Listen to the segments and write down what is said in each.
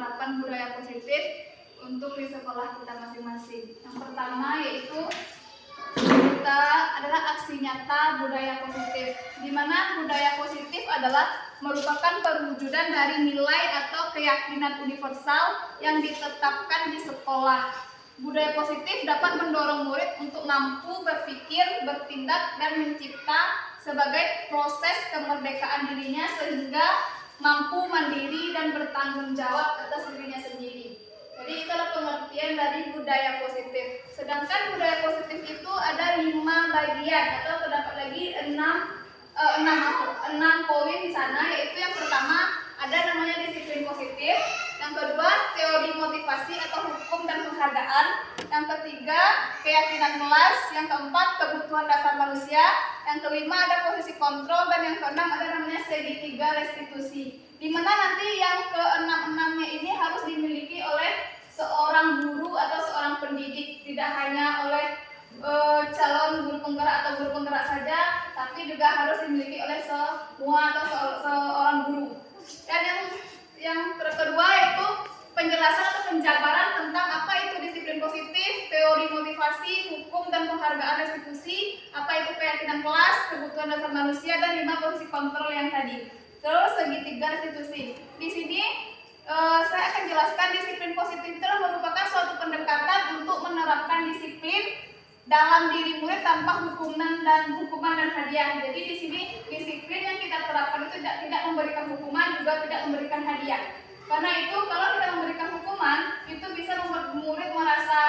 menerapkan budaya positif untuk di sekolah kita masing-masing. Yang pertama yaitu kita adalah aksi nyata budaya positif, di mana budaya positif adalah merupakan perwujudan dari nilai atau keyakinan universal yang ditetapkan di sekolah. Budaya positif dapat mendorong murid untuk mampu berpikir, bertindak, dan mencipta sebagai proses kemerdekaan dirinya sehingga mampu mandiri dan bertanggung jawab atas dirinya sendiri. Jadi itulah pengertian dari budaya positif. Sedangkan budaya positif itu ada 5 bagian atau terdapat lagi 6 poin di sana, yaitu yang pertama ada namanya disiplin positif, yang kedua teori motivasi atau hukum dan penghargaan, yang ketiga keyakinan kelas, yang keempat kebutuhan dasar manusia, yang kelima ada posisi kontrol, dan yang keenam ada namanya segitiga restitusi. Di mana nanti yang keenam-enamnya ini harus dimiliki oleh seorang guru atau seorang pendidik, tidak hanya oleh calon guru penggerak atau guru penggerak saja, tapi juga harus dimiliki oleh semua atau seorang guru. Dan yang kedua yaitu penjelasan atau penjabaran tentang apa itu disiplin positif, teori motivasi, hukum dan penghargaan restitusi, apa itu keyakinan kelas, kebutuhan dasar manusia, dan 5 posisi kontrol yang tadi. Terus segitiga restitusi. Di sini saya akan jelaskan disiplin positif itu merupakan suatu pendekatan untuk menerapkan disiplin dalam diri murid tanpa hukuman dan hadiah. Jadi di sini disiplin yang kita terapkan itu tidak memberikan hukuman, juga tidak memberikan hadiah. Karena itu kalau kita memberikan hukuman itu bisa membuat murid merasa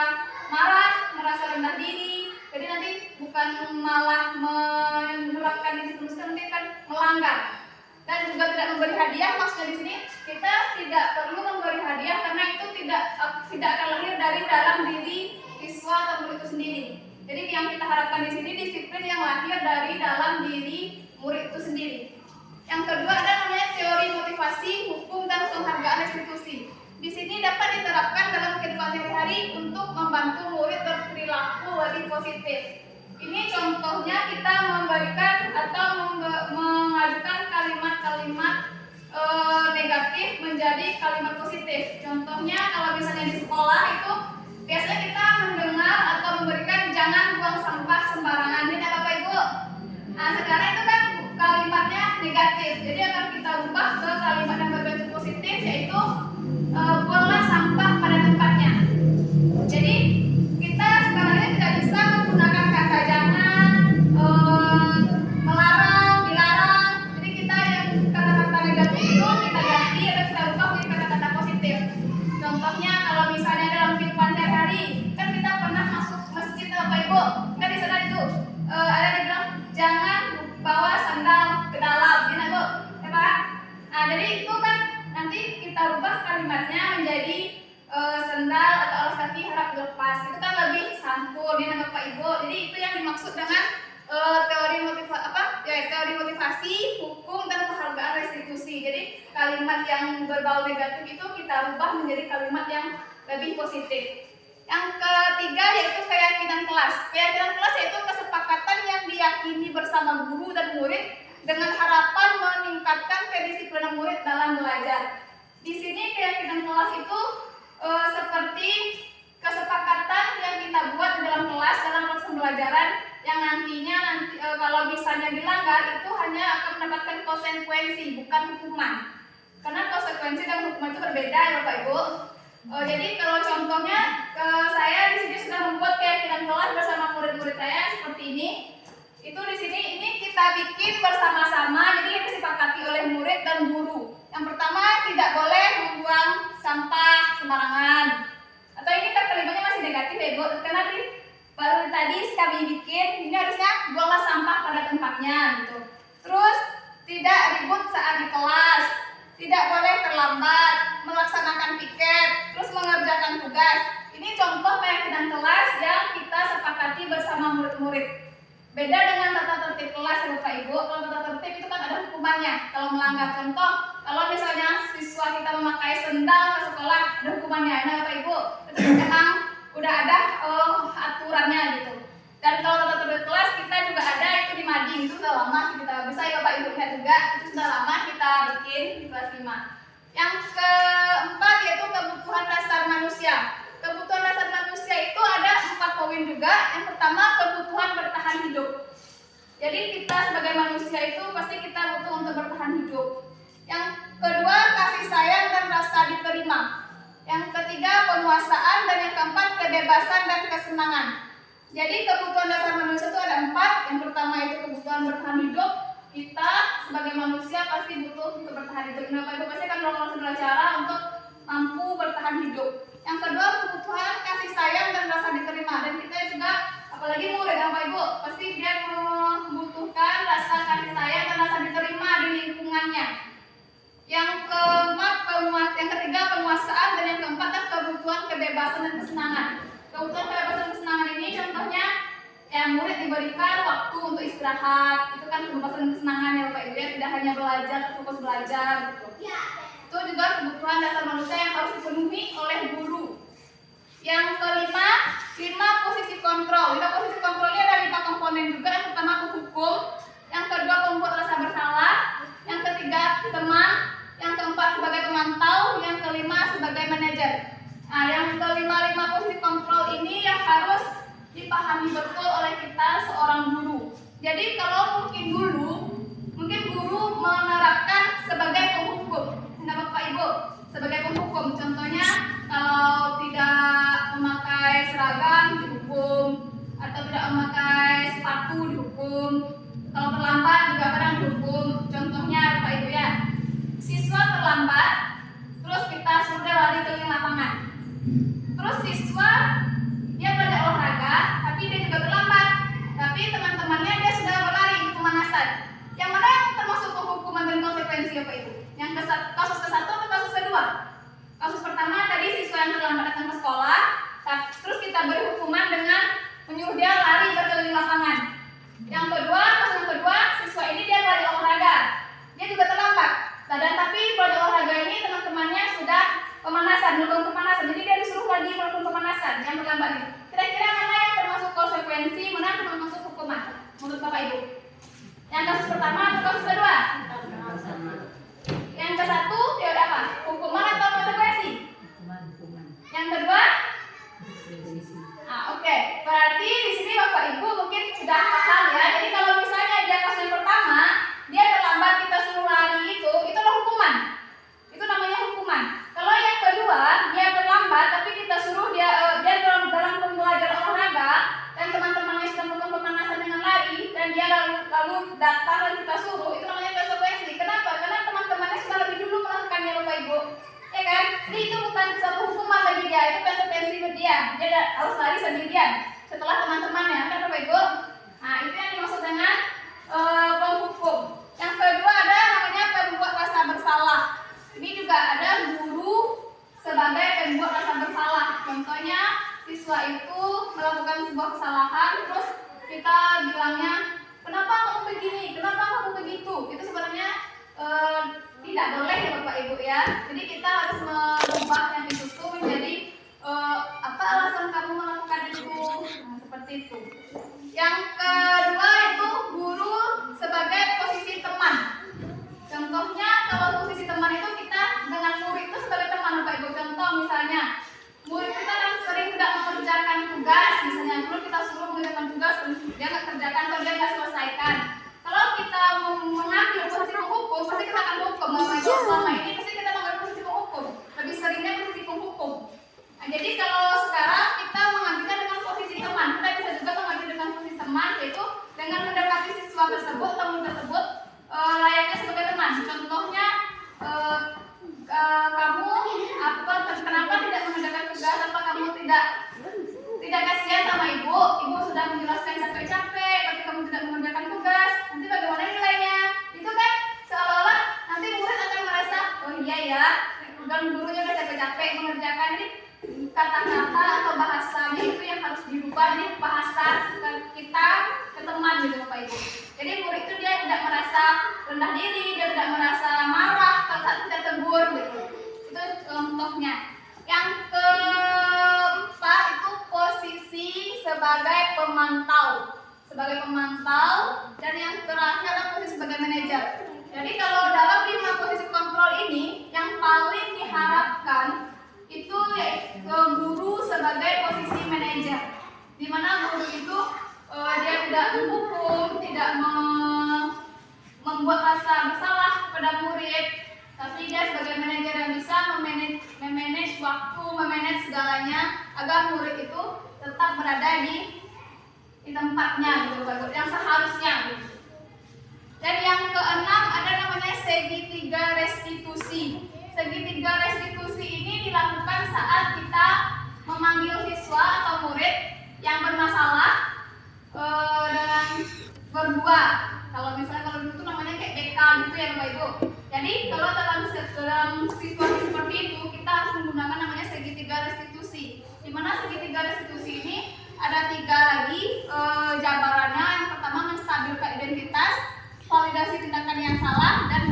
marah, merasa rendah diri. Jadi nanti bukan malah menerapkan disiplin, nanti kan melanggar. Dan juga tidak memberi hadiah, maksudnya di sini kita tidak perlu memberi hadiah karena itu tidak akan lahir dari dalam diri siswa atau murid itu sendiri. Jadi yang kita harapkan di sini disiplin yang lahir dari dalam diri murid itu sendiri. Yang kedua ada namanya teori motivasi, hukum dan penghargaan restitusi. Di sini dapat diterapkan dalam kehidupan sehari-hari untuk membantu murid berperilaku lebih positif. Ini contohnya kita memberikan atau mengajukan kalimat-kalimat negatif menjadi kalimat positif. Contohnya kalau misalnya di sekolah itu biasanya kita mendengar atau memberikan jangan buang sampah sembarangan. Ini apa Bapak Ibu? Nah sekarang itu kan kalimatnya negatif. Jadi akan kita ubah ke kalimat yang berbentuk positif, yaitu buanglah sampah pada tempatnya. Jadi kita sekarang ini tidak bisa menggunakan kata jangan, melarang, dilarang. Jadi kita yang kata-kata negatif itu kita ganti atau kita ubah menjadi kata-kata positif. Contohnya kalau misalnya dalam kehidupan sehari-hari, kan kita pernah masuk masjid Bapak Ibu, kan di sana itu ada dibilang jangan bawa sandal ke dalam, ya Bu, ya Pak. Nah jadi itu kan nanti kita ubah kalimatnya menjadi sendal atau alas kaki harap dilepas. Itu kan lebih santun ya Bapak Ibu. Jadi itu yang dimaksud dengan teori motivasi, hukum dan penghargaan restitusi. Jadi kalimat yang berbau negatif itu kita ubah menjadi kalimat yang lebih positif. Yang ketiga yaitu keyakinan kelas. Keyakinan kelas yaitu kesepakatan yang diyakini bersama guru dan murid dengan harapan meningkatkan kedisiplinan murid dalam belajar. Di sini keyakinan kelas itu seperti kesepakatan yang kita buat di dalam kelas dalam proses pembelajaran yang nantinya kalau misalnya dilanggar itu hanya akan mendapatkan konsekuensi, bukan hukuman. Karena konsekuensi dan hukuman itu berbeda ya Bapak Ibu. Jadi kalau contohnya saya di sini sudah membuat keyakinan kelas bersama murid-murid saya seperti ini. Itu di sini ini kita bikin bersama-sama, jadi disepakati oleh murid dan guru. Yang pertama tidak boleh membuang sampah sembarangan. Atau ini kalimatnya masih negatif ya Bu, karena baru tadi kami bikin ini harusnya buanglah sampah pada tempatnya gitu. Terus tidak ribut saat di kelas, tidak boleh terlambat, melaksanakan piket, terus mengerjakan tugas. Ini contoh keyakinan kelas yang kita sepakati bersama murid-murid. Beda dengan tata tertib kelas ya Bapak Ibu. Kalau tata tertib itu kan ada hukumannya kalau melanggar. Contoh, kalau misalnya siswa kita memakai sendal ke sekolah, ada hukumannya. Nah Bapak Ibu, itu memang udah ada aturannya gitu. Dan kalau tata tertib kelas kita juga ada itu di mading, itu sudah lama kita bisa ya Bapak Ibu lihat juga, itu sudah lama kita bikin di kelas 5. Yang keempat yaitu kebutuhan dasar manusia. Kebutuhan dasar manusia itu ada 4 poin juga. Yang pertama, kebutuhan bertahan hidup. Jadi kita sebagai manusia itu pasti kita butuh untuk bertahan hidup. Yang kedua, kasih sayang dan rasa diterima. Yang ketiga, penguasaan, dan yang keempat, kebebasan dan kesenangan. Jadi kebutuhan dasar manusia itu ada 4. Yang pertama itu kebutuhan bertahan hidup. Kita sebagai manusia pasti butuh untuk bertahan hidup. Kenapa? Itu pasti akan melakukan segala cara untuk mampu bertahan hidup. Yang kedua, kebutuhan kasih sayang dan rasa diterima. Dan kita juga, apalagi murid Bapak Ibu, pasti dia membutuhkan rasa kasih sayang dan rasa diterima di lingkungannya. Yang ketiga, penguasaan, dan yang keempat kebutuhan kebebasan dan kesenangan. Kebutuhan kebebasan dan kesenangan ini contohnya yang murid diberikan waktu untuk istirahat. Itu kan kebebasan dan kesenangan ya Bapak Ibu ya, tidak hanya belajar, fokus belajar gitu. Itu juga kebutuhan dasar manusia yang harus dipenuhi oleh guru. Yang kelima, 5 posisi kontrol. 5 posisi kontrol ini ada 5 komponen juga. Yang pertama hukum, yang kedua pembuat rasa bersalah, yang ketiga teman, yang keempat sebagai pemantau, yang kelima sebagai manajer. Nah, yang kelima posisi kontrol ini yang harus dipahami betul oleh kita seorang guru. Jadi kalau mungkin guru menerapkan sebagai penghukum. Nah, Bapak Ibu, sebagai penghukum. Contohnya kalau tidak memakai seragam dihukum, atau tidak memakai sepatu dihukum, kalau terlambat juga kadang dihukum. Contohnya Bapak Ibu ya, siswa terlambat, terus kita sudah lari keliling lapangan. Terus siswa dia belajar olahraga, tapi dia juga terlambat. Tapi teman-temannya dia sudah berlari pemanasan. Yang mana yang termasuk penghukuman dan konsekuensi Bapak Ibu? Yang kasus ke-1 atau kasus ke-2? Kasus pertama tadi siswa yang terlambat datang ke sekolah, terus kita beri hukuman dengan menyuruh dia lari berkeliling lapangan. Yang kedua, kasus yang kedua, siswa ini dia belajar olahraga, dia juga terlambat. Dan tapi belajar olahraga ini teman-temannya sudah melakukan pemanasan, jadi dia disuruh lagi melakukan pemanasan yang terlambat ini. Kira-kira mana yang termasuk konsekuensi, mana yang termasuk hukuman menurut Bapak Ibu? Yang kasus pertama atau kasus kedua? Yang ke-1 ya udah apa? Hukuman atau konsekuensi? Yang kedua? Oke. Berarti di sini Bapak Ibu mungkin sudah paham ya. Jadi kalau misalnya dia kasus yang pertama, dia terlambat kita suruh lari itulah hukuman. Itu namanya hukuman. Kalau yang kedua, dia terlambat tapi kita suruh dia dalam pembelajaran olahraga dan teman-temannya sedang melakukan pemanasan dengan lari dan dia lalu datang dan kita suruh, itu namanya konsekuensi. Kenapa? Karena teman-temannya sudah lebih dulu melakukannya Bapak Ibu. Ya kan? Jadi itu bukan satu hukuman bagi dia, itu konsekuensi bagi dia. Dia harus lari sendirian setelah teman-temannya, kan Bapak Ibu? Nah, itu yang dimaksud dengan penghukum. Yang kedua ada namanya pembuat rasa bersalah. Ini juga ada guru sebagai pembuat rasa bersalah. Contohnya siswa itu melakukan sebuah kesalahan, terus kita bilangnya, kenapa kamu begini, kenapa kamu begitu? Itu sebenarnya tidak boleh ya Bapak Ibu ya. Jadi kita harus merubah yang itu menjadi apa alasan kamu melakukan itu? Nah, seperti itu. Yang kedua itu guru sebagai posisi teman. Contohnya kalau posisi teman itu kita dengan murid itu sebagai teman Bapak Ibu. Contoh misalnya murid kita kan sering tidak mengerjakan tugas, misalnya dulu kita suruh mengerjakan tugas, dia nggak kerjakan atau dia nggak selesaikan. Kalau kita mengambil posisi penghukum, pasti kita akan hukum. Bapak Ibu selama ini pasti kita mengambil posisi penghukum, lebih seringnya posisi penghukum. Nah, jadi kalau sekarang kita mengambilnya dengan posisi teman, kita bisa juga mengambil dengan posisi teman, yaitu dengan mendekati siswa tersebut atau murid tersebut layaknya sebagai teman. Contohnya kamu kenapa tidak mengerjakan tugas, apa kamu tidak kasihan sama ibu sudah menjelaskan capek-capek tapi kamu tidak mengerjakan tugas, nanti bagaimana nilainya? Itu kan seolah-olah nanti murid akan merasa, oh iya ya, dan gurunya udah capek-capek mengerjakan. Ini kata-kata atau bahasanya itu yang harus dirubah, jadi bahasa kita ke teman gitu Bapak Ibu. Jadi murid itu dia tidak merasa rendah diri, dia tidak merasa marah kalau saat kita tegur gitu. Itu contohnya. Yang keempat itu posisi sebagai pemantau. Dan yang terakhir adalah posisi sebagai manajer. Jadi kalau dalam 5 posisi kontrol ini yang paling diharapkan memanage waktu, memanage segalanya agar murid itu tetap berada di tempatnya gitu Bapak Ibu, yang seharusnya gitu. Dan yang keenam ada namanya segitiga restitusi. Segitiga restitusi ini dilakukan saat kita memanggil siswa atau murid yang bermasalah dengan berdua. Kalau misalnya kalau dulu itu namanya kayak BK gitu ya Bapak Ibu. Jadi kalau dalam situasi seperti itu kita harus menggunakan namanya segitiga restitusi. Di mana segitiga restitusi ini ada 3 lagi jabarannya. Yang pertama menstabilkan identitas, validasi tindakan yang salah, dan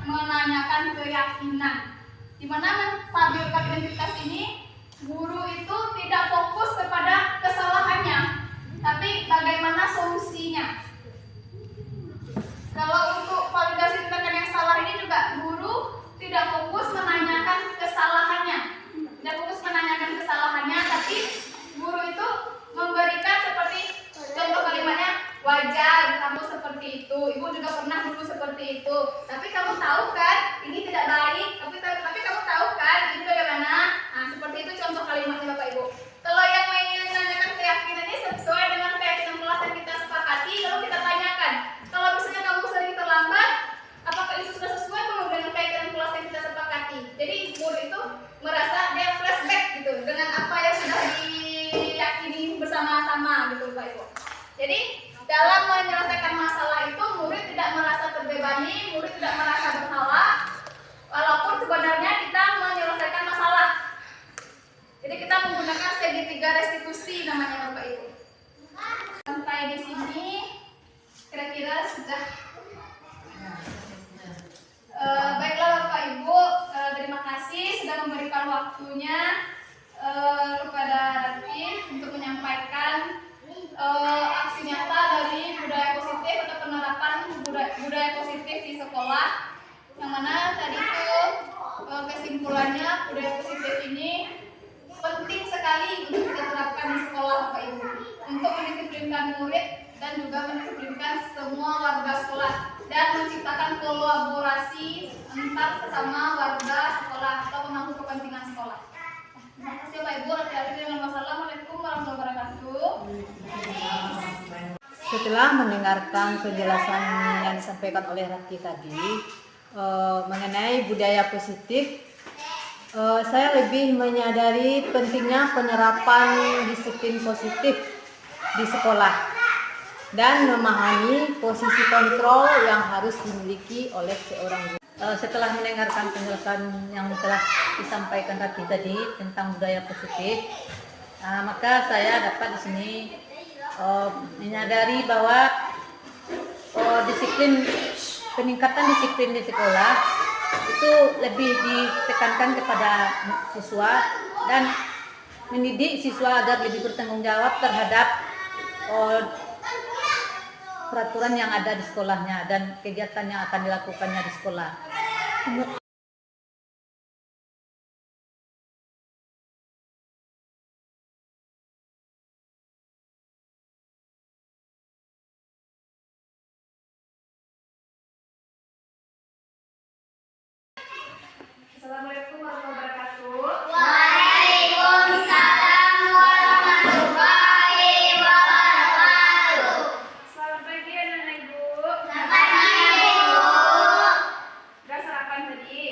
menanyakan keyakinan. Di mana menstabilkan identitas ini, guru itu tidak fokus kepada kesalahannya, tapi bagaimana solusinya. Kalau untuk validasi tindakan yang salah ini juga guru tidak fokus menanyakan kesalahannya, tapi guru itu memberikan seperti contoh kalimatnya, wajar kamu seperti itu, ibu juga pernah dulu seperti itu, tapi kamu tahu kan ini tidak baik, tapi kamu tahu kan ini bagaimana. Nah, seperti itu contoh kalimatnya Bapak Ibu. Kalau yang menanyakan keyakinan ini sesuai dengan keyakinan kelas yang kita sepakati, lalu kita tanyakan, kalau misalnya kamu sering terlambat, apakah itu sudah sesuai belum dengan keyakinan kelas yang kita sepakati? Jadi murid itu merasa dia flashback gitu dengan apa yang sudah diyakini bersama-sama gitu Bapak Ibu. Jadi dalam menyelesaikan masalah itu murid tidak merasa terbebani, murid tidak merasa bersalah, walaupun sebenarnya kita menyelesaikan masalah. Jadi kita menggunakan segitiga restitusi namanya Bapak Ibu. Sampai di sini kira-kira sudah. Baiklah Bapak Ibu, terima kasih sudah memberikan waktunya kepada Raffi untuk menyampaikan aksi nyata dari budaya positif atau penerapan budaya positif di sekolah, yang mana tadi itu kesimpulannya budaya positif ini penting sekali untuk kita terapkan di sekolah Bapak Ibu, untuk mendisiplinkan murid dan juga mendisiplinkan semua warga sekolah dan menciptakan kolaborasi antar sesama warga sekolah atau pemangku kepentingan sekolah. Terima kasih Bapak Ibu. Wassalamualaikum warahmatullahi wabarakatuh. Setelah mendengarkan penjelasan yang disampaikan oleh Raffi tadi mengenai budaya positif, saya lebih menyadari pentingnya penerapan disiplin positif di sekolah dan memahami posisi kontrol yang harus dimiliki oleh seorang guru. Setelah mendengarkan penjelasan yang telah disampaikan Raffi tadi tentang budaya positif, maka saya dapat di sini menyadari bahwa peningkatan disiplin di sekolah itu lebih ditekankan kepada siswa dan mendidik siswa agar lebih bertanggung jawab terhadap peraturan yang ada di sekolahnya dan kegiatan yang akan dilakukannya di sekolah. Assalamualaikum warahmatullahi wabarakatuh. Waalaikumsalam warahmatullahi wabarakatuh. Selamat pagi anak-anak Ibu. Selamat pagi, Bu. Sudah sarapan tadi?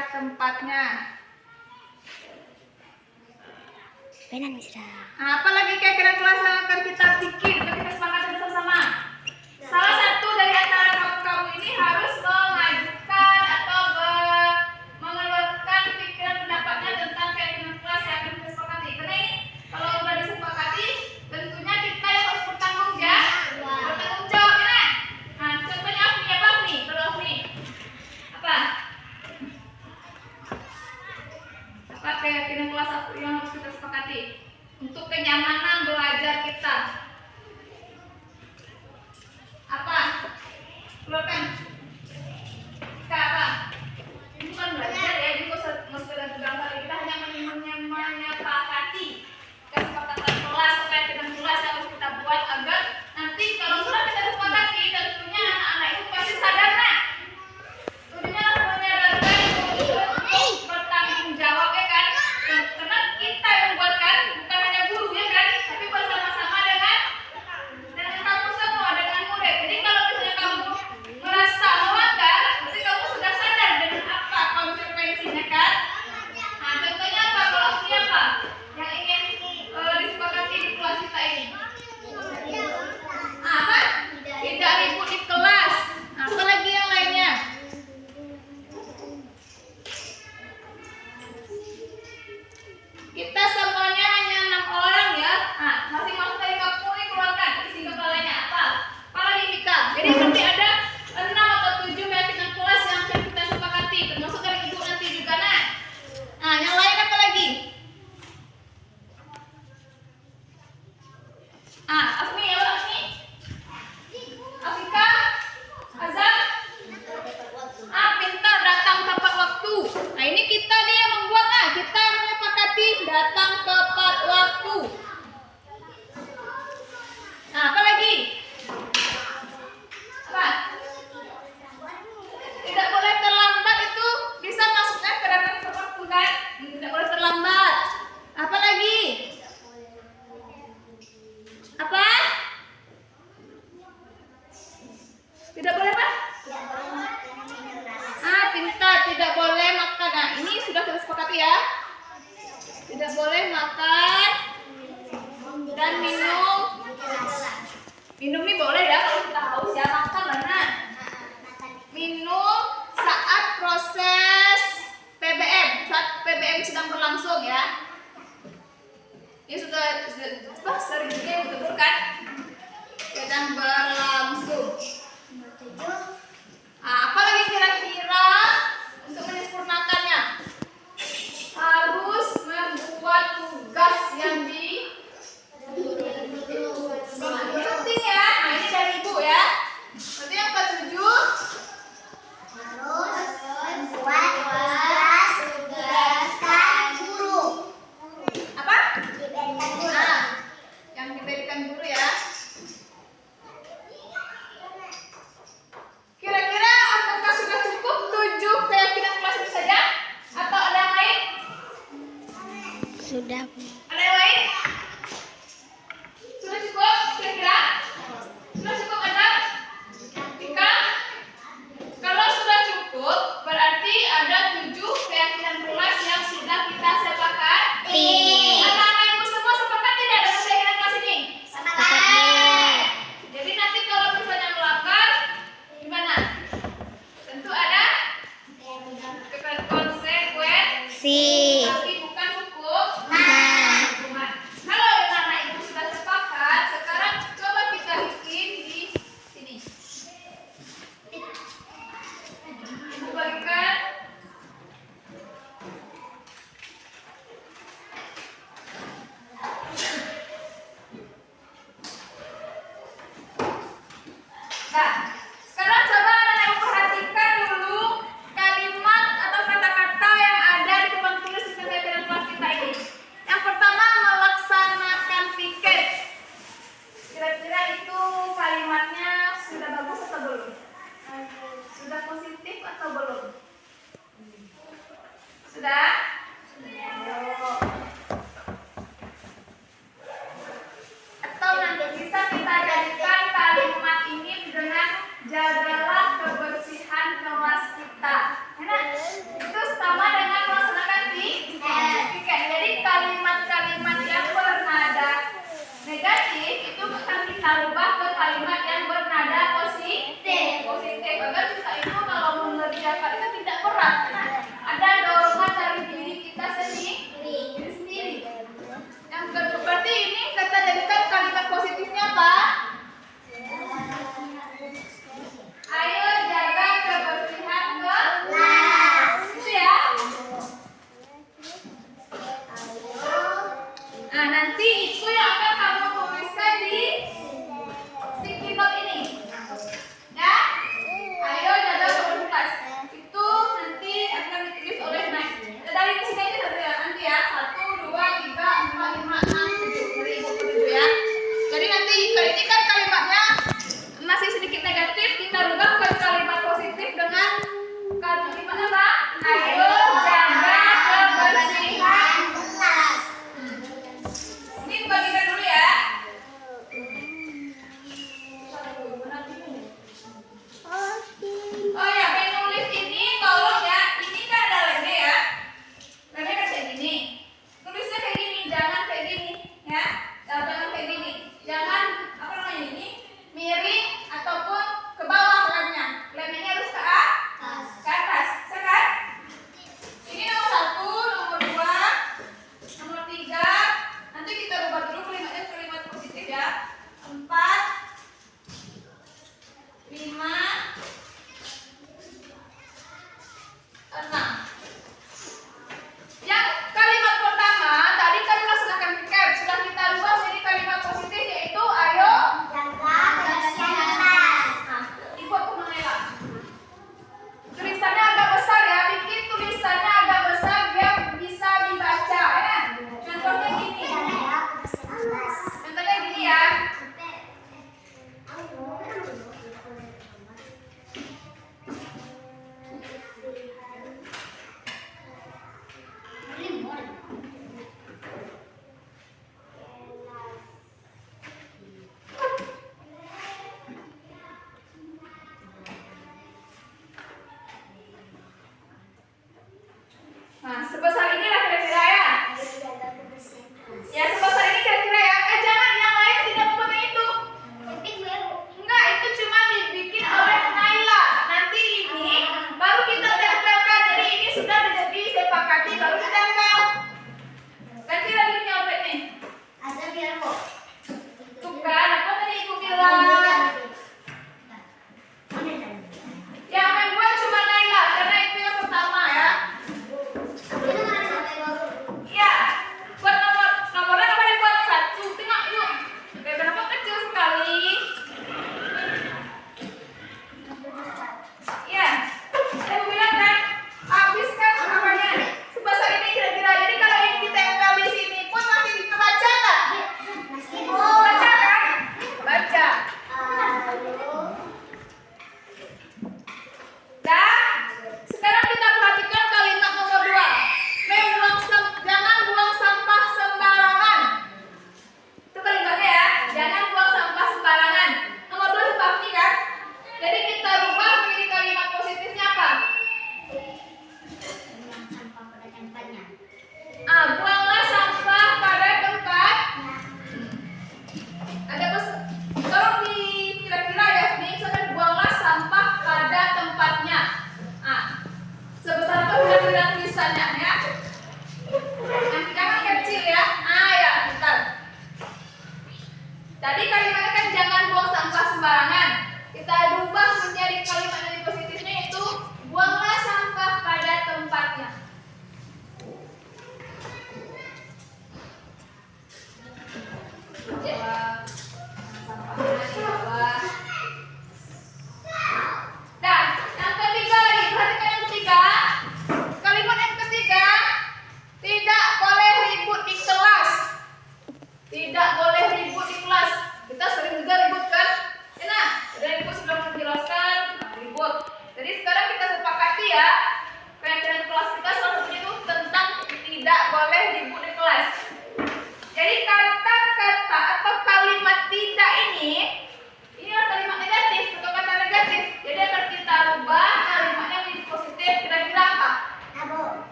pada tempatnya. Benar, Misra. Nah, apa lagi kira-kira kelas yang akan kita bikin atau kita sepakati bersama-sama? Salah satu dari antara kamu ini harus mengajukan atau mengeluarkan pikiran pendapatnya tentang keyakinan kelas yang akan kita sepakati. Karena ini kalau sudah disepakati, tentunya kita yang harus bertanggung jawab, ya. Nah, contohnya Afni, apa Afni? Kalau Afni, apa? Apa keyakinan kelas yang harus kita sepakati untuk kenyamanan belajar kita? Apa? Keluarkan. Kita apa? Ini bukan belajar ya, ini sekedar barangkali kita hanya menyepakati kesepakatan kelas, keyakinan kelas yang harus kita buat agar nanti kalau sudah kita sepakati, tentunya anak-anak itu pasti sadar, nah. Tentunya menyadarkan bertanggung jawab, ya kan? Karena kita yang buat kan, bukan hanya guru, ya kan? Tapi bersama-sama dengan kamu semua, dengan murid. Jadi kalau misalnya kamu merasa melanggar, berarti kamu sudah sadar dengan apa konsekuensinya, kan? Nah, contohnya apa? Kalau siapa yang ingin disepakati di kelas kita ini? Apa? Tidak ribut di kelas. Apa lagi yang lainnya? Kita semuanya hanya 6 orang, ya. Nah, masing-masing dari kamu ini keluarkan isi kepalanya apa? Paralipika. Jadi berarti ada 6 atau 7 keyakinan kelas yang akan kita sepakati, termasuk dari ibu nanti juga, nah. Nah, yang lain apa lagi? Afni, ya Afni? Afika? Azam? Pintar, datang tepat waktu. Nah, ini kita nih yang membuat, nah. Kita yang menyepakati datang tepat waktu. Nah, apa lagi? Apa? Tidak boleh terlambat, itu bisa masuknya ke datang tepat waktu, kan? Tidak boleh terlambat. Apa lagi? Apa? Tidak boleh apa? Pintar, tidak boleh makan. Nah, ini sudah kita sepakati, ya. Tidak boleh makan dan minum. Minum ini boleh ya kalau kita haus, ya. Makan mana? Minum saat proses PBM, saat PBM sedang berlangsung, ya. Ini sudah sering juga yang betul, kan? Sedang berlangsung. Apa lagi kira-kira untuk menyempurnakannya? Harus membuat tugas yang penting, ya. Nah, ini dari ibu, ya. Berarti yang ketujuh apa? Yang diberikan guru, ya. Kira-kira apakah sudah cukup 7 keyakinan kelas itu saja? Atau ada yang lain? Sudah. Ada yang lain? Sudah cukup kira-kira? Sudah cukup, Azam? Tika? Kalau sudah cukup, berarti ada 7 keyakinan kelas yang sudah kita sepakati. Anak-anak ibu semua sepakat tidak dengan keyakinan kelas ini? Jadi nanti kalau misalnya melanggar, gimana? Tentu ada konsekuensi. Tapi bukan hukum. Hukuman. Kalau anak-anak ibu sudah sepakat, sekarang coba kita bikin di sini. Ibu bagikan. Nah, sekarang coba anak-anak ibu perhatikan dulu kalimat atau kata-kata yang ada di papan tulis di keyakinan kelas kita ini. Yang pertama, melaksanakan piket. Kira-kira itu kalimatnya sudah bagus atau belum? Sudah positif atau belum? Sudah? Atau nanti bisa kita jadikan kalimat ini dengan kita rubah ke kalimat yang bernada positif. Positif agar kita itu kalau mengerjakan itu tidak berat. Ada dorongan dari diri kita sendiri. Yang kedua, berarti ini kita jadikan kalimat positifnya apa? Ayo jaga kebersihan kelas. Itu ya. Nah, nanti itu yang akan kamu tuliskan di sticky note ini. Ya. Ayo jaga kebersihan kelas. Itu nanti akan ditulis oleh Mike. Dari sini aja satu ya, nanti ya. 1, 2, 3, 4, 5, 6, 7. Dari buku itu ya. Jadi nanti kalau ini kan kalimatnya masih sedikit negatif, kita rubah ke kalimat positif dengan kalimat apa? Ayo jaga kebersihan kelas. Ini bagikan dulu ya. Oh ya, penulis ini tolong ya. Ini kan ada lemnya ya. Lemnya kan kayak gini. Tulisnya kayak gini, jangan kayak gini ya. Jangan kayak gini. Jangan apa namanya ini miring ataupun ke bawah lemnya.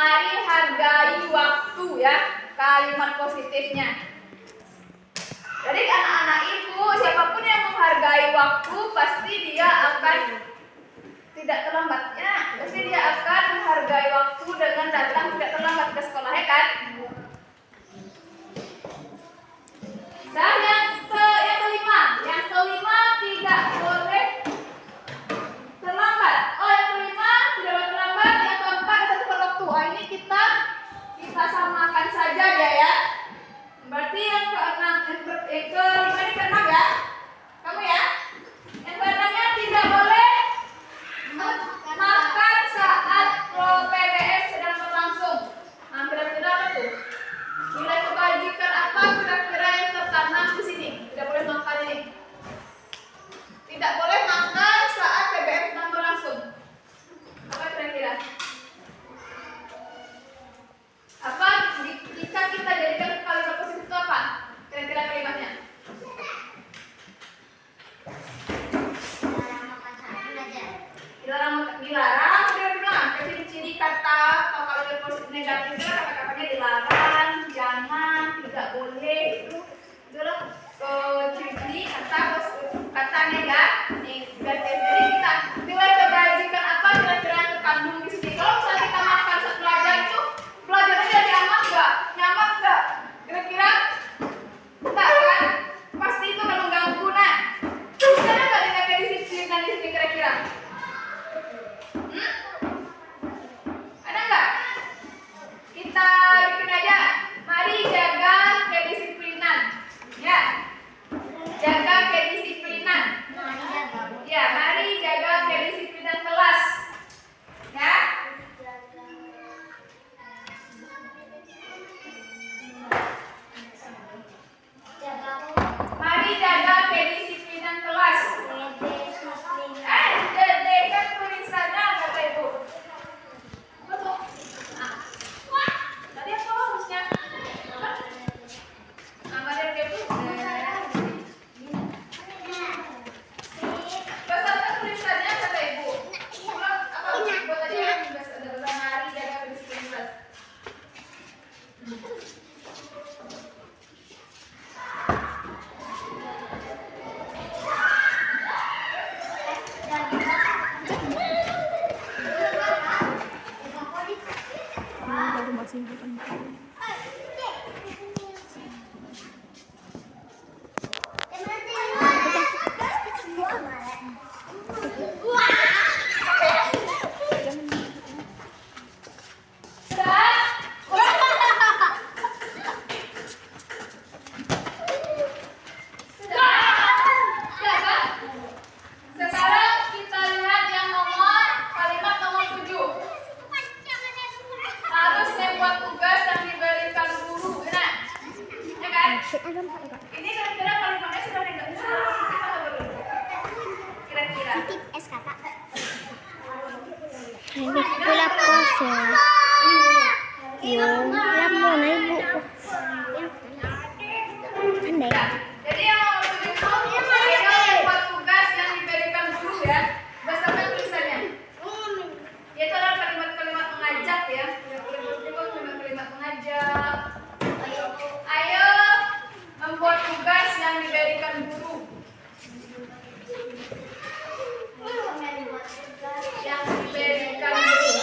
Mari hargai waktu ya, kalimat positifnya. Jadi anak-anak ibu, siapapun yang menghargai waktu pasti dia akan tidak terlambat ya. Pasti dia akan menghargai waktu dengan datang tidak terlambat ke sekolah ya kan? Dan yang kelima tidak boleh terlambat. Oh, yang kelima tidak boleh terlambat. Yang keempat ada tepat waktu. Oh, ini kita samakan saja ya. Berarti yang kelima ini keenam ya. Kamu ya. Yang keenamnya tidak boleh makan saat PBM sedang berlangsung. Nah, kira-kira apa tuh? Nilai kebajikan apa kira-kira yang tertanam di sini? Tidak boleh makan ini. Tidak boleh makan saat PBM sedang berlangsung. Apa kira-kira? Apa jika kita jadikan kalimat positif itu apa? Kira-kira kalimatnya? Dilarang, ciri-ciri kata atau kalimat positif negatif itu kata-katanya dilarang, jangan, tidak boleh, itu adalah ciri-ciri kata negatif. Jadi kita nilai kebajikan apa kira-kira yang terkandung di sini? Kalau misalnya kita makan saat belajar itu belajarnya dari aman nggak? Nyaman nggak? Kira-kira enggak kan? Pasti itu akan mengganggu. Nah, bisa nggak dengan kedisiplinan di sini kira-kira? Ada nggak? Kita bikin aja. Mari jaga kedisiplinan. Ya. Jaga kedisiplinan. Ya, mari jaga kedisiplinan kelas. Ya. Mari jaga kedisiplinan kelas. Dede kan tulisannya kata ibu. Betul. Nah, tadi apa harusnya? Nama dia itu. Bahasa tulisannya kata ibu. Apa buat aja bahasa mari jaga kedisiplinan kelas. Sekarang kita lihat yang kalimat nomor 7. Harus membuat tugas yang diberikan guru, benar? Ya kan? Ini kira-kira kalimatnya sudah negatif atau belum? Kira-kira. Habis pula puasa. Lama na ibu ko. Andai. Jadi yang nomor 7 itu membuat tugas yang diberikan guru ya. Berdasarkan tulisannya. Yaitu adalah kalimat-kalimat mengajak ya. Kalimat-kalimat mengajak. Ayo membuat tugas yang diberikan guru. Yang diberikan guru.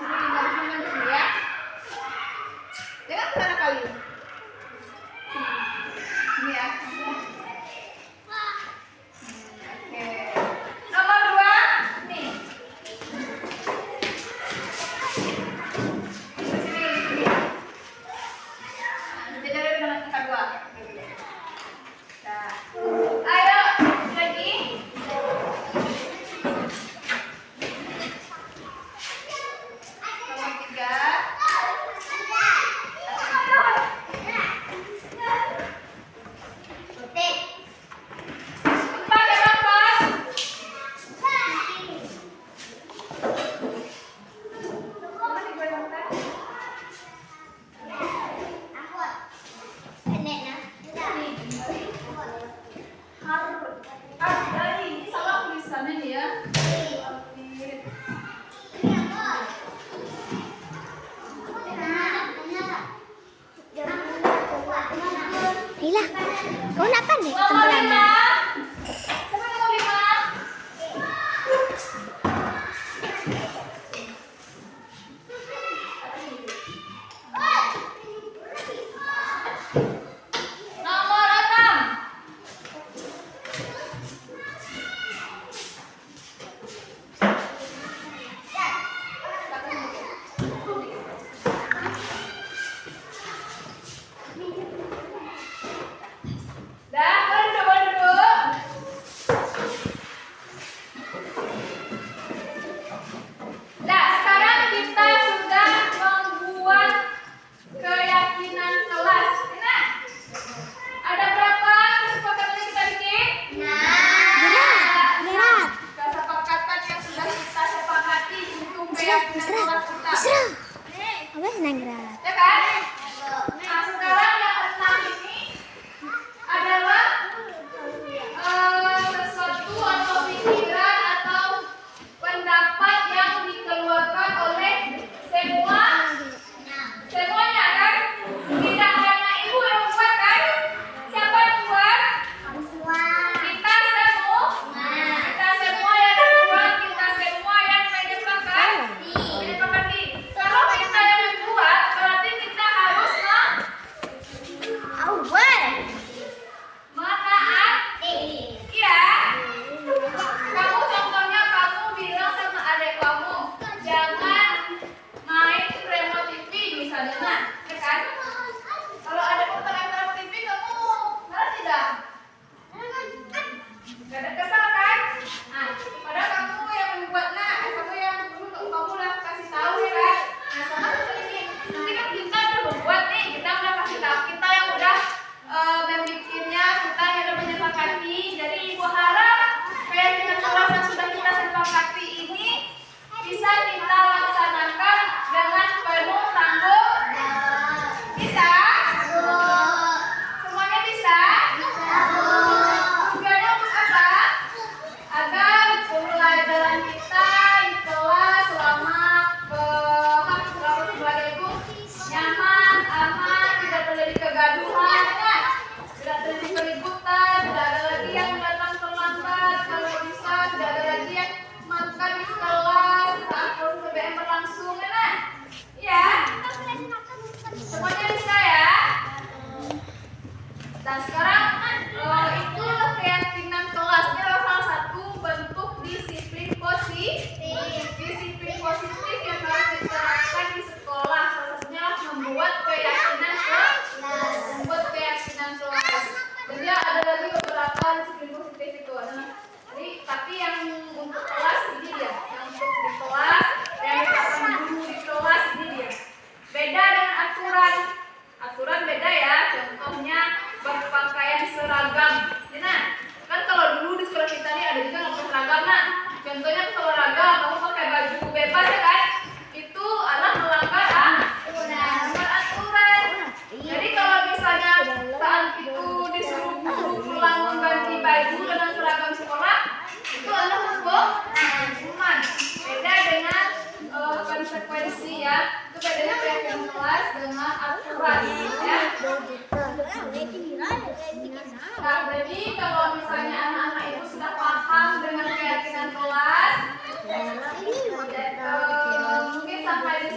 sini garis membentuk dulu ya. Jangan ke sana kali. Ini ya. Oke. Nomor 2 nih. Di sini. Jadi dari nomor 2. Nah. Ayo lagi. Nomor 3. Empat ya Bapak. Masih boleh makan? Dari ini salah tulisannya nih ya. Lila, kau nak pandai Nomor tenggelam? 5. Siapa nomor 5? Nomor 6. Dah, boleh duduk. Nah, sekarang kita sudah membuat keyakinan kelas. Nah, ada berapa kesepakatan yang kita bikin? Berat. Kesepakatan yang sudah kita sepakati untuk keyakinan kelas kita. Apa senang berat? Ya kan? Nah, sekarang yang 6 ini adalah sesuatu atau pikiran atau pendapat yang dikeluarkan oleh semuanya kan? Tidak hanya ibu yang membuat kan? Siapa yang membuat? Kita semua yang membuat, kita semua yang menyepakati. Kalau kita yang membuat, berarti kita harus menaati. Iya. Kamu contohnya kamu bilang sama adik kamu, jangan main remote TV misalnya, nah, ya kan? Kalau ada remote TV kamu marah tidak? Gak ada kesal kan? Nah, padahal kamu yang membuatnya, kamu yang dulu kamu udah kasih tahu ya kan? Nah, sama seperti ini. Nanti kan kita udah membuat nih, kita udah kasih tahu, kita yang udah membikinnya, kita yang udah menyepakati. Jadi ibu harap keyakinan kelas yang sudah kita sepakati ini bisa kita laksanakan dengan penuh tanggung. Bisa? Semuanya bisa? Tujuannya untuk apa? Agar pembelajaran kita di kelas selama belajar itu nyaman, aman, tidak terjadi kegaduhan, kan? Tidak terjadi keributan, tidak ada lagi yang datang terlambat, kalau bisa tidak ada lagi yang makan di kelas saat proses PBM berlangsung, kan? Ya? Semuanya bisa ya? Dan sekarang itulah keyakinan kelas. Ini adalah salah satu bentuk disiplin positif. Disiplin positif yang harus diterapkan di sekolah. Salah satunya membuat keyakinan kelas. Membuat keyakinan kelas. Jadi ada lagi beberapa disiplin positif itu. Jadi tapi yang untuk kelas ini dia. Yang untuk di kelas, yang diterapkan guru di kelas ini dia. Beda dengan aturan. Aturan beda ya. Contohnya berpakaian seragam. Nah, kan kalau dulu di sekolah kita nih ada juga nggak pakai seragam. Nah, contohnya kalau seragam kamu pakai baju bebas ya kan? Itu adalah melanggar aturan. Jadi kalau misalnya saat itu disuruh guru pulang mengganti baju dengan seragam sekolah, itu adalah hukuman. Beda dengan konsekuensi ya. Itu bedanya keyakinan kelas dengan aturan ya. Nah, jadi kalau misalnya anak-anak itu sudah paham dengan keyakinan kelas, mungkin sampai di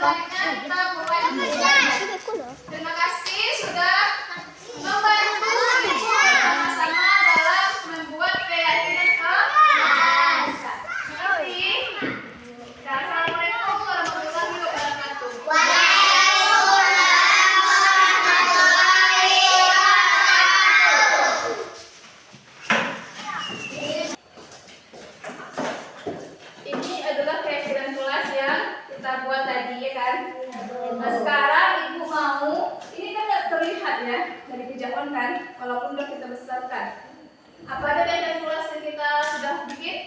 selanjutnya kita mulai. Terima kasih sudah membantu sama-sama dalam membuat keyakinan kelas. Terima kasih. Dan assalamualaikum warahmatullahi wabarakatuh. Ini adalah keyakinan kelas yang kita buat tadi ya kan. Nah sekarang ibu mau, ini kan nggak terlihat ya dari kejauhan kan, walaupun udah kita besarkan. Apa ada keyakinan kelas yang kita sudah bikin?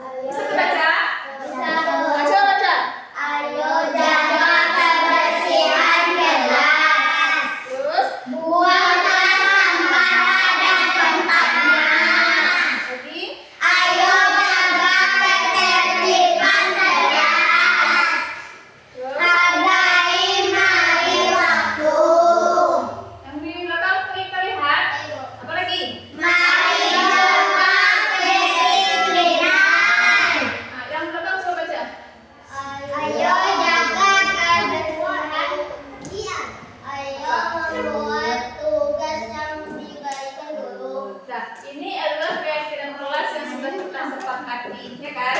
Bisa dibaca? Baca baca. Ayo jaga kebersihan kelas. Terus Buanglah sampah pada tempatnya. lagi. Ayo jaga ketertiban kelas. Terus Hargai hari waktu. yang di belakang terlihat. Apa lagi? Mari jaga kedisiplinan. Nah, yang belakang coba baca. Ayo jaga kebersihan. Ayo membuat tugas yang diberikan dulu. Nah, ini adalah keyakinan kelas yang sudah kita sepakati, ya kan?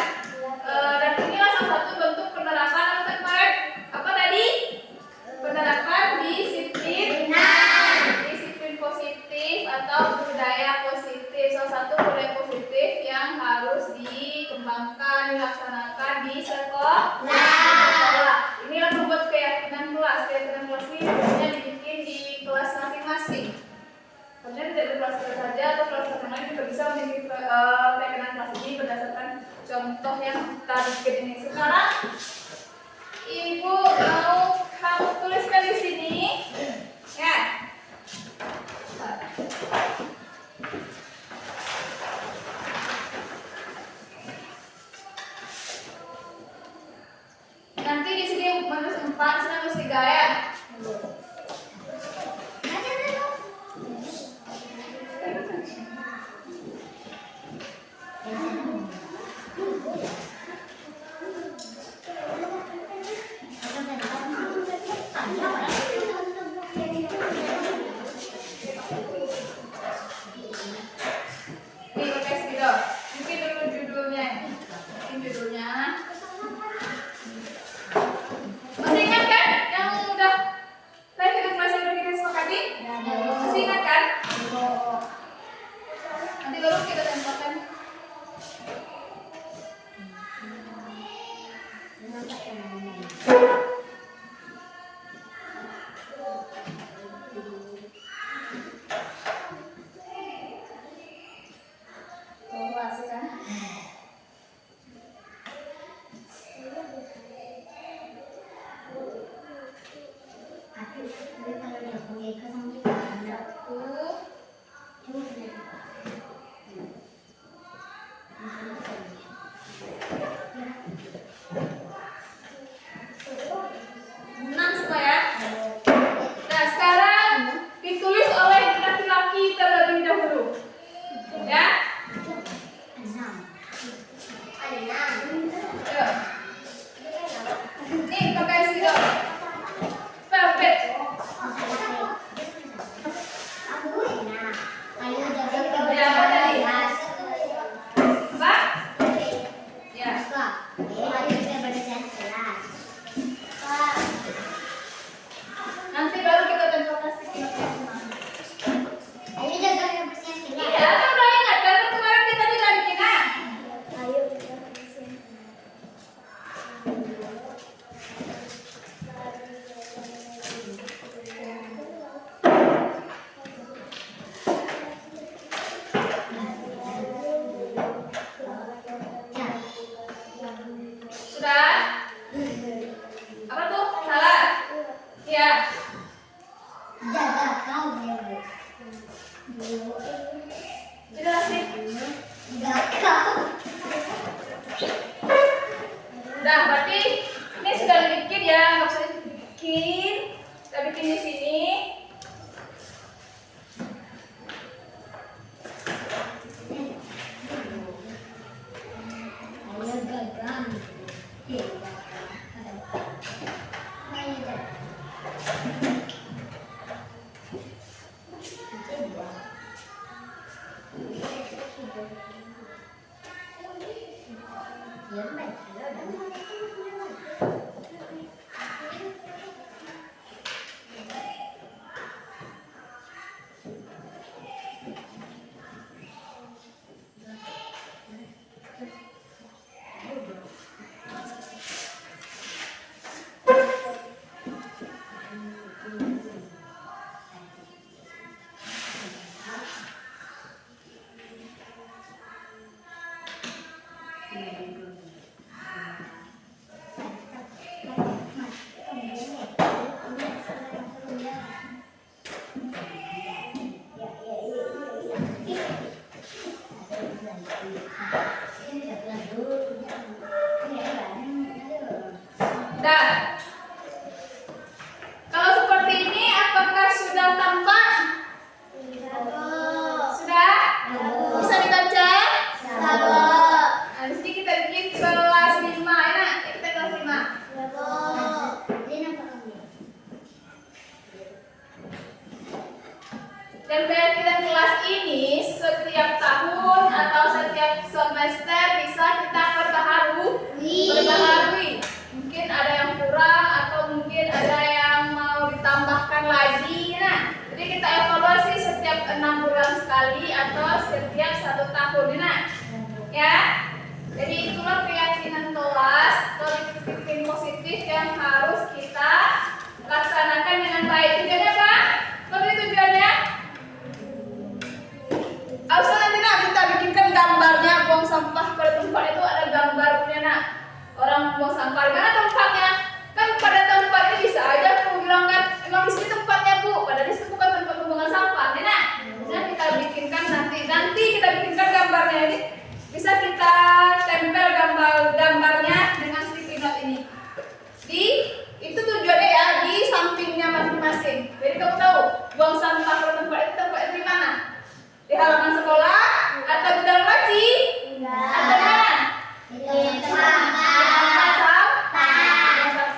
Dan inilah salah satu bentuk penerapan apa kemarin? Apa tadi? Penerapan disiplin positif atau budaya positif. Salah satu budaya positif yang harus dikembangkan, dilaksanakan di sekolah. Inilah membuat keyakinan kelas. Keyakinan kelas ini biasanya dibikin di kelas masing-masing. Sebenarnya tidak di kelas kita saja atau kelas yang lain juga bisa memiliki keyakinan kelas ini berdasarkan contoh yang kita bikin ini. Sekarang ibu mau kamu tuliskan di sini, ya. Nanti di sini minus 4, sana minus 3 ya. Nih pakai spidol. Mungkin dulu judulnya. Mungkin judulnya. Masih ingat kan yang udah keyakinan kelas yang udah kita sepakati? Masih ingat kan? Nanti baru kita tempelkan. Kelas kan? Enam semua ya. Nah sekarang ditulis oleh laki-laki terlebih dahulu. Ya. Ayo. Nih pakai spidol. Perfect. Apa? Ya. Nanti baru kita tempelkan stiker. Iya, kan udah ingat kan kemarin kita tidak bikin ah. Sudah? Apa tuh? Salah? Iya. Sudah sih. Udah, berarti ini sudah dibikin ya, nggak usah dibikin. Kita bikin di sini. Ayo gagang. Dan keyakinan kelas ini setiap tahun atau setiap semester bisa kita perbaharui. Mungkin ada yang kurang atau mungkin ada yang mau ditambahkan lagi. Nah, jadi kita evaluasi setiap 6 bulan sekali atau setiap 1 tahun. Nah, ya. Jadi itulah keyakinan kelas atau disiplin positif yang harus kita laksanakan dengan baik. Tujuannya apa? Seperti tujuannya? Harusnya nanti kita bikinkan gambarnya buang sampah pada tempat itu ada gambarnya nak. Orang buang sampah di mana tempatnya? Kan pada tempat ini bisa aja aku bilang kan emang di sini tempatnya bu, padahal di situ bukan tempat pembuangan sampah, ya nak. Nah kita bikinkan nanti kita bikinkan gambarnya ini bisa kita tempel gambarnya dengan sticky note ini. Itu tujuannya ya di sampingnya masing-masing. Jadi kamu tahu buang sampah pada tempat itu tempatnya di mana? Di halaman sekolah atau di dalam laci? Atau di mana? Di tempat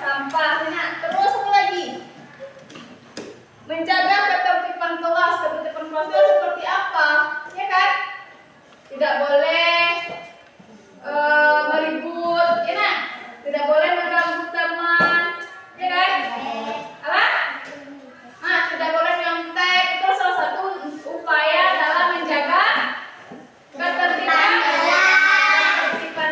sampah. Nah, terus apa lagi? Menjaga ketertiban kelas. Ketertiban kelas itu seperti apa? Ya kan? Tidak boleh meribut, ya kan? Tidak boleh mengganggu teman, ya kan? Apa? Nah, tidak boleh nyontek. Itu salah satu upaya dalam menjaga ketertiban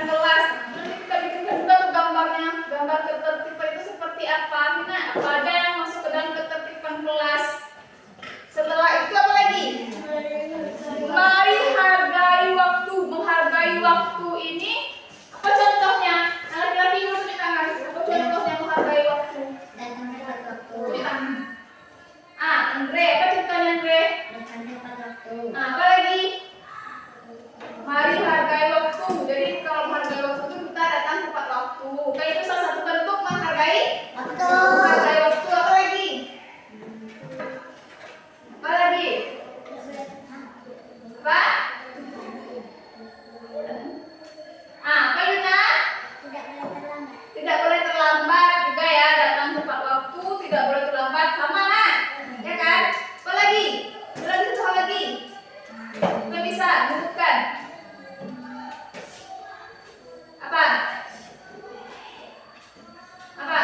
kelas. Nanti kita bikinkan juga tuh gambarnya. Gambar ketertiban itu seperti apa? Nah, apa ada yang masuk ke dalam ketertiban kelas? Setelah itu apa lagi? Mari hargai waktu. Menghargai waktu ini apa contohnya? Nah, laki-laki mau tunjuk tangan. Apa contohnya menghargai waktu? Tunjuk tangan. Andre, apa contohnya Andre? Apa lagi? Mari hargai waktu. Jadi kalau menghargai waktu itu kita datang tepat waktu. Kayak itu salah satu bentuk menghargai waktu. Menghargai waktu. Apa lagi? Apa lagi? Apa? Apa Yuna? Tidak boleh terlambat juga ya, datang tepat waktu, tidak boleh terlambat, sama lah, ya kan? Apa lagi? Ada lagi satu hal lagi. Kita bisa bukan? Apa? Apa?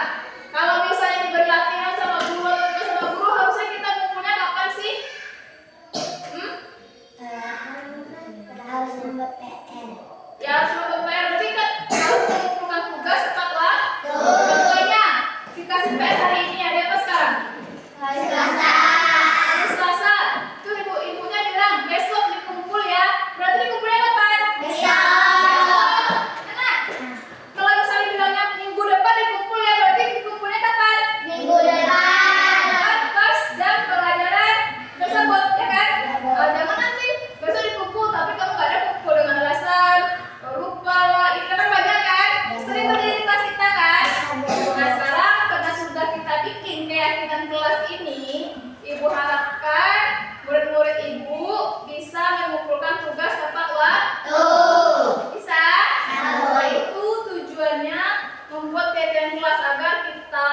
Kalau misalnya diberi latihan sama guru atau tugas sama guru, harusnya kita ngumpulnya kapan sih? Harus membuat PR. Ya harus membuat PR, berarti kan harus mengumpulkan tugas tepat waktu. Contohnya, dikasih PR hari ini, hari apa sekarang? Hari Selasa. Hari Selasa. Tuh ibunya bilang besok dikumpul ya. Berarti dikumpulnya kapan? Besok. Enak. Kalau misalnya bilangnya minggu depan dikumpul ya, berarti dikumpulnya kapan? Minggu depan. Pas jam pelajaran tersebut, ya kan? Jangan nanti besok dikumpul, tapi kamu nggak ada kumpul dengan alasan lupa lah. Itu kan banyak kan? Sering terjadi di kelas kita kan? Nah sekarang karena sudah kita bikin keyakinan kelas ini, ibu harapkan murid-murid ibu bisa mengumpulkan tugas tepat waktu. Bisa? Itu tujuannya membuat keyakinan kelas agar kita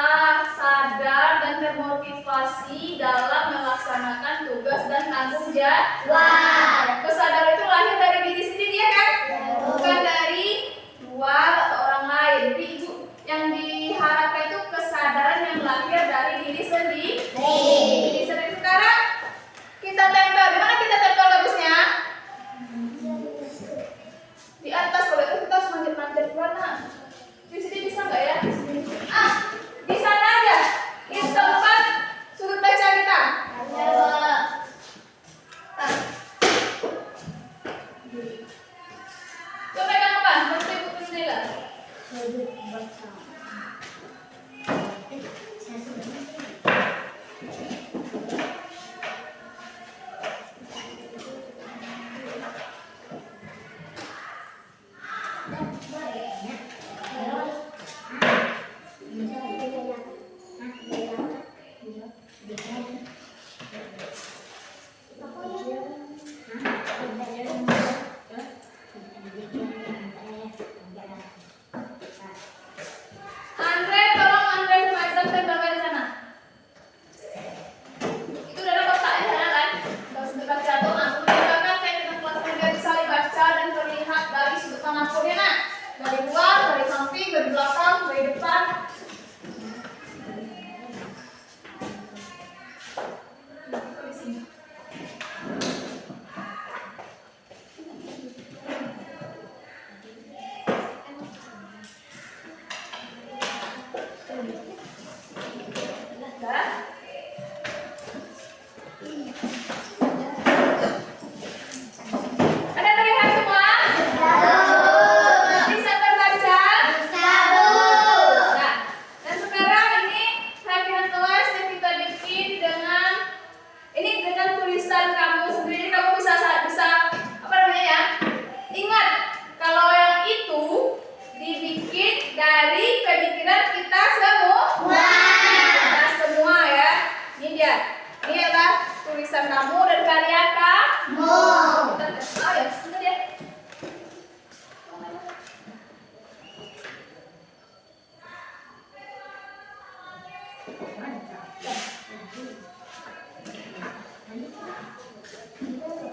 sadar dan termotivasi dalam melaksanakan tugas dan tanggung jawab. Kesadaran itu lahir dari diri sendiri ya kan? Bukan dari luar atau orang lain. Jadi ibu yang diharapkan itu kesadaran yang lahir dari diri sendiri. Diri sendiri. Sekarang kita tempel. Di mana kita tempel bagusnya? Di atas. Kalau itu kita harus manjat-manjat ke mana? Di sini bisa nggak ya? Di sana aja. Di tempat sudut baca kita. Nah,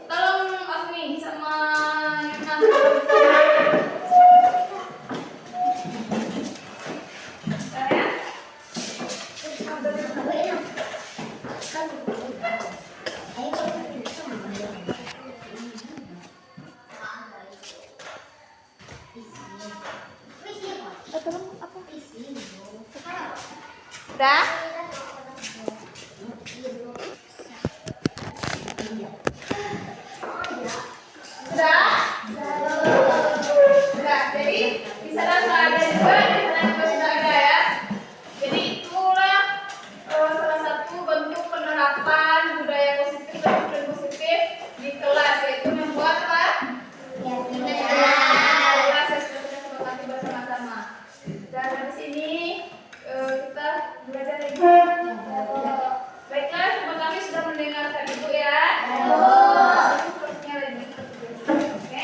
Tolong Afni sama Yuna. Bentar ya. Udah? Udah? Udah. Jadi di sana sudah ada juga, di sana juga sudah ada ya. Jadi itulah salah satu bentuk penerapan budaya positif dan disiplin positif di kelas, yaitu membuatlah kelas yang sudah kita sepakati bersama-sama. Dan di sini kita belajar lagi. Baiklah, terima kasih sudah mendengarkan Ibu ya. Terusnya lagi. Oke.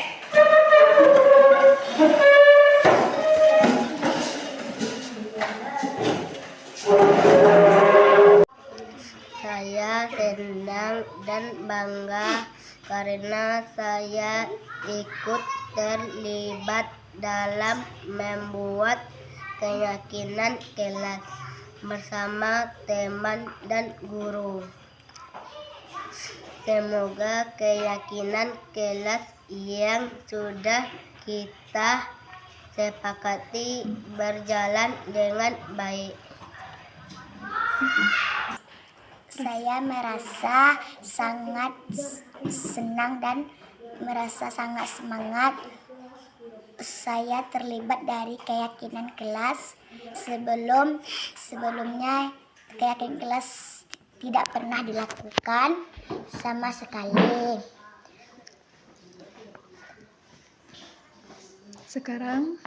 Saya senang dan bangga karena saya ikut terlibat dalam membuat keyakinan kelas bersama teman dan guru. Semoga keyakinan kelas yang sudah kita sepakati berjalan dengan baik. Saya merasa sangat senang dan merasa sangat semangat. Saya terlibat dari keyakinan kelas. Sebelumnya keyakinan kelas tidak pernah dilakukan sama sekali. Sekarang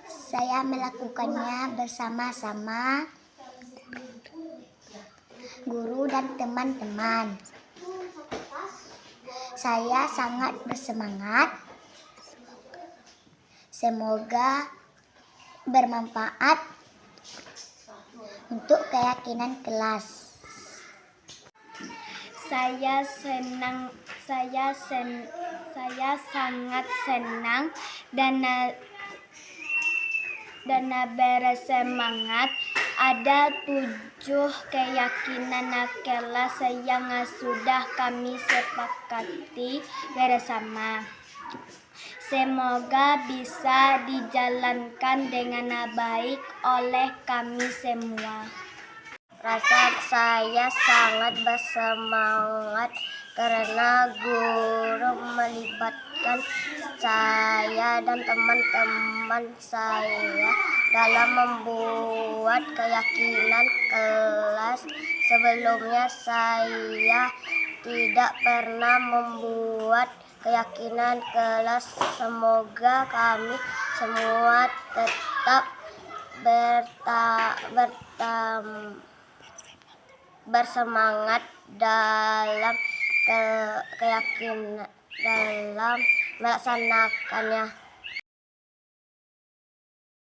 saya melakukannya bersama-sama guru dan teman-teman. Saya sangat bersemangat. Semoga bermanfaat untuk keyakinan kelas. Saya sangat senang dan bersemangat. Ada 7 keyakinan kelas yang sudah kami sepakati bersama. Semoga bisa dijalankan dengan baik oleh kami semua. Rasa saya sangat bersemangat karena guru melibatkan saya dan teman-teman saya dalam membuat keyakinan kelas. Sebelumnya saya tidak pernah membuat keyakinan kelas. Semoga kami semua tetap bersemangat dalam keyakinan dalam melaksanakannya.